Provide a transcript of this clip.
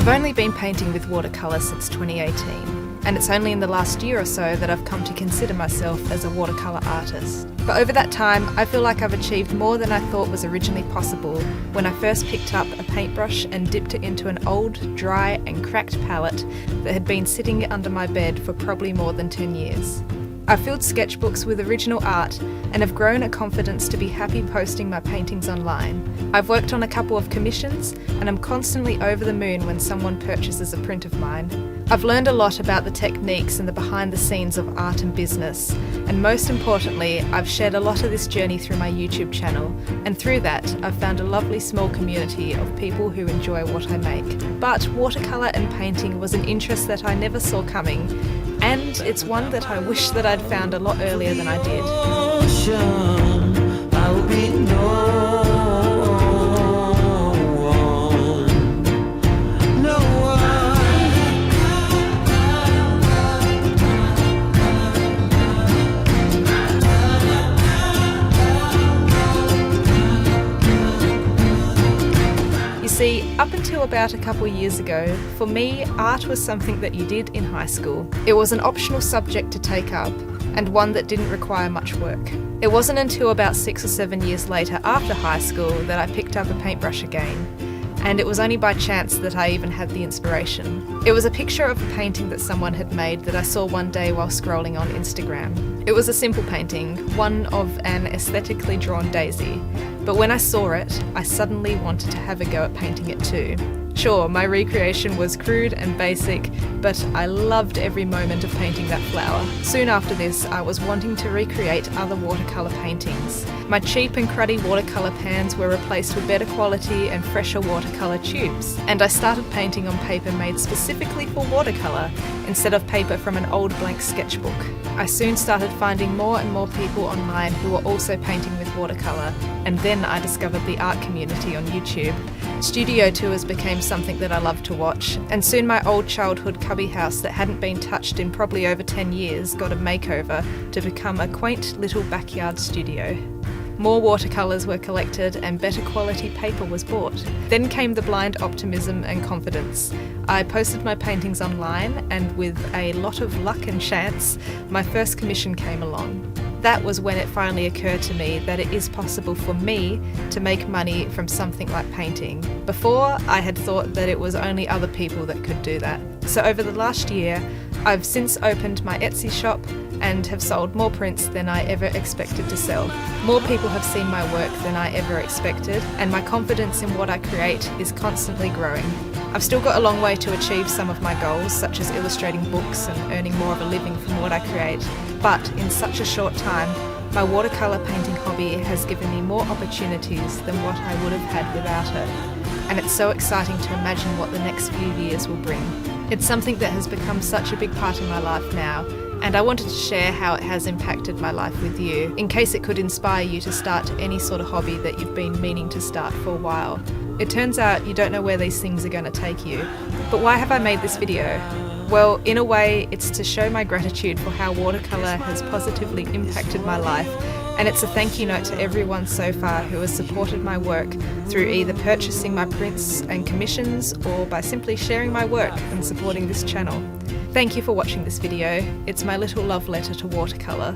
I've only been painting with watercolour since 2018, and it's only in the last year or so that I've come to consider myself as a watercolour artist. But over that time, I feel like I've achieved more than I thought was originally possible when I first picked up a paintbrush and dipped it into an old, dry and cracked palette that had been sitting under my bed for probably more than 10 years. I've filled sketchbooks with original art and have grown a confidence to be happy posting my paintings online. I've worked on a couple of commissions and I'm constantly over the moon when someone purchases a print of mine. I've learned a lot about the techniques and the behind the scenes of art and business, and most importantly, I've shared a lot of this journey through my YouTube channel, and through that I've found a lovely small community of people who enjoy what I make. But watercolour and painting was an interest that I never saw coming, and it's one that I wish that I'd found a lot earlier than I did. See, up until about a couple of years ago, for me, art was something that you did in high school. It was an optional subject to take up, and one that didn't require much work. It wasn't until about 6 or 7 years later after high school that I picked up a paintbrush again, and it was only by chance that I even had the inspiration. It was a picture of a painting that someone had made that I saw one day while scrolling on Instagram. It was a simple painting, one of an aesthetically drawn daisy. But when I saw it, I suddenly wanted to have a go at painting it too. Sure, my recreation was crude and basic, but I loved every moment of painting that flower. Soon after this, I was wanting to recreate other watercolour paintings. My cheap and cruddy watercolour pans were replaced with better quality and fresher watercolour tubes, and I started painting on paper made specifically for watercolour, instead of paper from an old blank sketchbook. I soon started finding more and more people online who were also painting with watercolour, and then I discovered the art community on YouTube. Studio tours became something that I loved to watch, and soon my old childhood cubby house that hadn't been touched in probably over 10 years got a makeover to become a quaint little backyard studio. More watercolours were collected and better quality paper was bought. Then came the blind optimism and confidence. I posted my paintings online, and with a lot of luck and chance, my first commission came along. That was when it finally occurred to me that it is possible for me to make money from something like painting. Before, I had thought that it was only other people that could do that. So over the last year, I've since opened my Etsy shop and have sold more prints than I ever expected to sell. More people have seen my work than I ever expected, and my confidence in what I create is constantly growing. I've still got a long way to achieve some of my goals, such as illustrating books and earning more of a living from what I create, but in such a short time, my watercolour painting hobby has given me more opportunities than what I would have had without it, and it's so exciting to imagine what the next few years will bring. It's something that has become such a big part of my life now, and I wanted to share how it has impacted my life with you, in case it could inspire you to start any sort of hobby that you've been meaning to start for a while. It turns out you don't know where these things are going to take you. But why have I made this video? Well, in a way, it's to show my gratitude for how watercolour has positively impacted my life, and it's a thank you note to everyone so far who has supported my work through either purchasing my prints and commissions or by simply sharing my work and supporting this channel. Thank you for watching this video. It's my little love letter to watercolour.